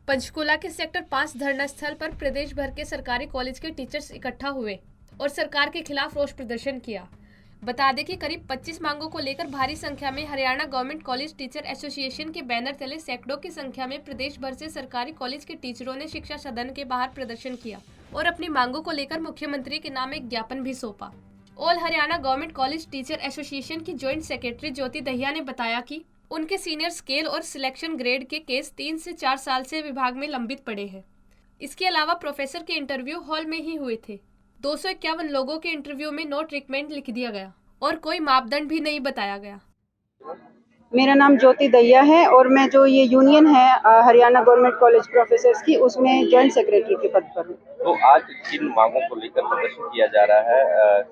पंचकुला के सेक्टर 5 धरना स्थल पर प्रदेश भर के सरकारी कॉलेज के टीचर्स इकट्ठा हुए और सरकार के खिलाफ रोष प्रदर्शन किया। बता दें कि करीब 25 मांगों को लेकर भारी संख्या में Haryana government college teacher association के बैनर तले सैकड़ों की संख्या में प्रदेश भर से सरकारी कॉलेज के टीचरों ने शिक्षा सदन के बाहर प्रदर्शन किया और अपनी मांगों को लेकर मुख्यमंत्री के नाम एक ज्ञापन भी सौंपा। All Haryana government college teacher association की ज्वाइंट सेक्रेटरी ज्योति दहिया ने बताया कि उनके सीनियर स्केल और सिलेक्शन ग्रेड के केस 3 से 4 साल से विभाग में लंबित पड़े हैं। इसके अलावा प्रोफेसर के इंटरव्यू हॉल में ही हुए थे। 251 लोगों के इंटरव्यू में नो ट्रीटमेंट लिख दिया गया और कोई मापदंड भी नहीं बताया गया। मेरा नाम ज्योति दहिया है और मैं जो ये यूनियन है हरियाणा गवर्नमेंट कॉलेज प्रोफेसर्स की, उसमें जॉइंट सेक्रेटरी के पद पर हूँ। तो आज जिन मांगों को लेकर प्रदर्शन किया जा रहा है,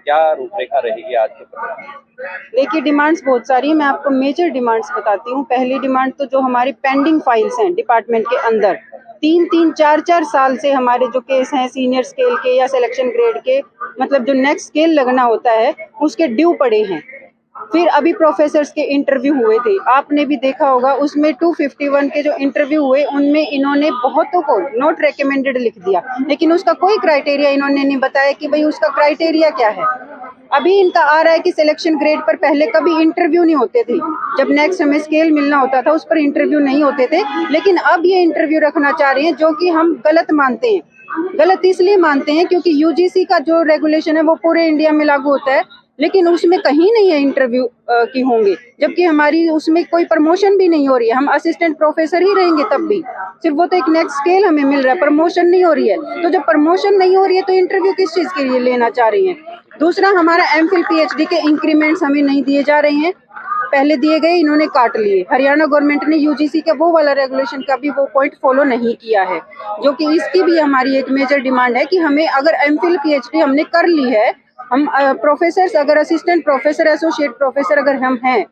क्या रूपरेखा रहेगी आज के प्रदर्शन? देखिए, डिमांड्स बहुत सारी हैं। मैं आपको मेजर डिमांड्स बताती हूँ। पहली डिमांड तो जो हमारी पेंडिंग फाइल्स हैं डिपार्टमेंट के अंदर, 3-3, 4-4 साल से हमारे जो केस हैं सीनियर स्केल के या सिलेक्शन ग्रेड के, मतलब जो नेक्स्ट स्केल लगना होता है उसके ड्यू पड़े हैं। फिर अभी प्रोफेसर्स के इंटरव्यू हुए थे, आपने भी देखा होगा, उसमें 251 के जो इंटरव्यू हुए उनमें इन्होंने बहुतों को नॉट रेकमेंडेड लिख दिया, लेकिन उसका कोई क्राइटेरिया इन्होंने नहीं बताया कि भाई उसका क्राइटेरिया क्या है। अभी इनका आ रहा है कि सिलेक्शन ग्रेड पर पहले कभी इंटरव्यू नहीं होते थे, जब नेक्स्ट हमें स्केल मिलना होता था उस पर इंटरव्यू नहीं होते थे, लेकिन अब ये इंटरव्यू रखना चाह रहे हैं, जो कि हम गलत मानते हैं। गलत इसलिए मानते हैं क्योंकि यूजीसी का जो रेगुलेशन है वो पूरे इंडिया में लागू होता है, लेकिन उसमें कहीं नहीं है इंटरव्यू की होंगे, जबकि हमारी उसमें कोई प्रमोशन भी नहीं हो रही है। हम असिस्टेंट प्रोफेसर ही रहेंगे तब भी, सिर्फ वो तो एक नेक्स्ट स्केल हमें मिल रहा है, प्रमोशन नहीं हो रही है। तो जब प्रमोशन नहीं हो रही है तो इंटरव्यू किस चीज़ के लिए लेना चाह रही हैं। दूसरा, हमारा एमफिल पीएचडी के इंक्रीमेंट्स हमें नहीं दिए जा रहे हैं, पहले दिए गए इन्होंने काट लिए। हरियाणा गवर्नमेंट ने यूजीसी का वो वाला रेगुलेशन का भी वो पॉइंट फॉलो नहीं किया है, जो कि इसकी भी हमारी एक मेजर डिमांड है कि हमें अगर एमफिल पीएचडी हमने कर ली है, हम प्रोफेसर्स अगर असिस्टेंट प्रोफेसर एसोसिएट प्रोफेसर अगर हम हैं,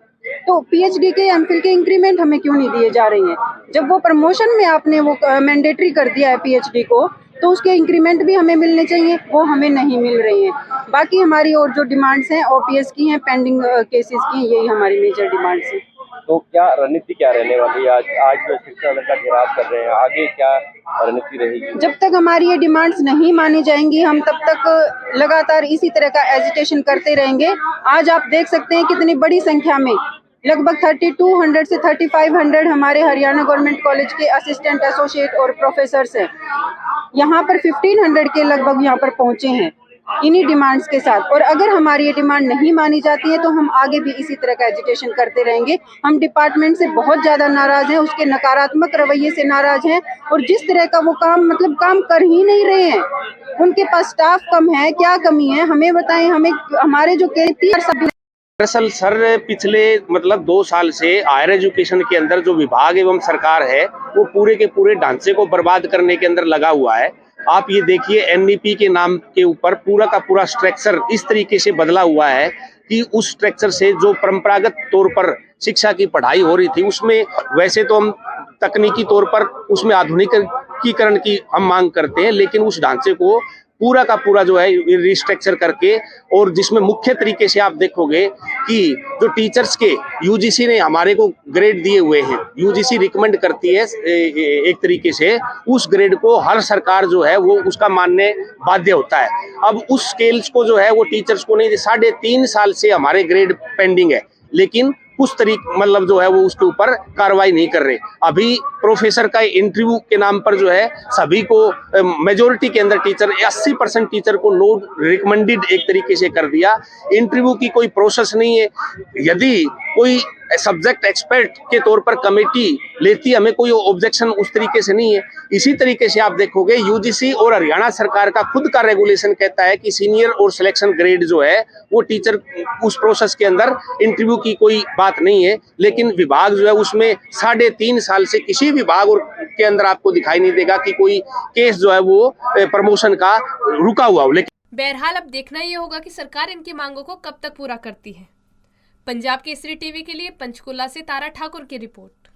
तो पीएचडी के एमफिल के इंक्रीमेंट हमें क्यों नहीं दिए जा रहे हैं। जब वो प्रमोशन में आपने वो मैंडेटरी कर दिया है पीएचडी को, तो उसके इंक्रीमेंट भी हमें मिलने चाहिए, वो हमें नहीं मिल रहे हैं। बाकी हमारी और जो डिमांड्स हैं ओपीएस की हैं, पेंडिंग केसेस की, यही हमारी मेजर डिमांड्स हैं। तो क्या रणनीति क्या रहने वाली है? आज जो शिक्षा का घेराव कर रहे हैं, आगे क्या रणनीति रहेगी? जब तक हमारी ये डिमांड्स नहीं मानी जाएंगी, हम तब तक लगातार इसी तरह का एजिटेशन करते रहेंगे। आज आप देख सकते हैं कितनी बड़ी संख्या में, लगभग 3200 से 3500 हमारे हरियाणा गवर्नमेंट कॉलेज के असिस्टेंट एसोसिएट और प्रोफेसर्स हैं। यहाँ पर 1500 के लगभग यहाँ पर पहुँचे हैं इन्हीं डिमांड्स के साथ। और अगर हमारी ये डिमांड नहीं मानी जाती है तो हम आगे भी इसी तरह का एजुकेशन करते रहेंगे। हम डिपार्टमेंट से बहुत ज़्यादा नाराज़ हैं, उसके नकारात्मक रवैये से नाराज़ हैं, और जिस तरह का वो काम कर ही नहीं रहे हैं। उनके पास स्टाफ कम है, क्या कमी है हमें बताएं। हमें हमारे जो दरअसल सर, पिछले 2 साल से हायर एजुकेशन के अंदर जो विभाग एवं सरकार है वो पूरे के पूरे ढांचे को बर्बाद करने के अंदर लगा हुआ है। आप ये देखिए, एनईपी के नाम के ऊपर पूरा का पूरा स्ट्रक्चर इस तरीके से बदला हुआ है कि उस स्ट्रक्चर से जो परंपरागत तौर पर शिक्षा की पढ़ाई हो रही थी, उसमें वैसे तो हम तकनीकी तौर पर उसमें आधुनिकीकरण की हम मांग करते हैं, लेकिन उस ढांचे को पूरा का पूरा जो है रिस्ट्रक्चर करके, और जिसमें मुख्य तरीके से आप देखोगे कि जो टीचर्स के यूजीसी ने हमारे को ग्रेड दिए हुए हैं, यूजीसी रिकमेंड करती है एक तरीके से, उस ग्रेड को हर सरकार जो है वो उसका मानने बाध्य होता है। अब उस स्केल्स को जो है वो टीचर्स को नहीं, 3.5 साल से हमारे ग्रेड पेंडिंग है, लेकिन कुछ तरीके जो है वो उसके ऊपर कार्रवाई नहीं कर रहे। अभी प्रोफेसर का इंटरव्यू के नाम पर जो है सभी को, मेजोरिटी के अंदर टीचर 80% टीचर को नोट रिकमेंडेड एक तरीके से कर दिया। इंटरव्यू की कोई प्रोसेस नहीं है। यदि कोई सब्जेक्ट एक्सपर्ट के तौर पर कमेटी लेती, हमें कोई ऑब्जेक्शन उस तरीके से नहीं है। इसी तरीके से आप देखोगे यूजीसी और हरियाणा सरकार का खुद का रेगुलेशन कहता है कि सीनियर और सिलेक्शन ग्रेड जो है वो टीचर उस प्रोसेस के अंदर इंटरव्यू की कोई बात नहीं है, लेकिन विभाग जो है उसमें 3.5 साल से किसी विभाग और के अंदर आपको दिखाई नहीं देगा कि कोई केस जो है वो प्रमोशन का रुका हुआ हो। बहरहाल अब देखना ये होगा कि सरकार इनकी मांगों को कब तक पूरा करती है। पंजाब केसरी टीवी के लिए पंचकुला से तारा ठाकुर की रिपोर्ट।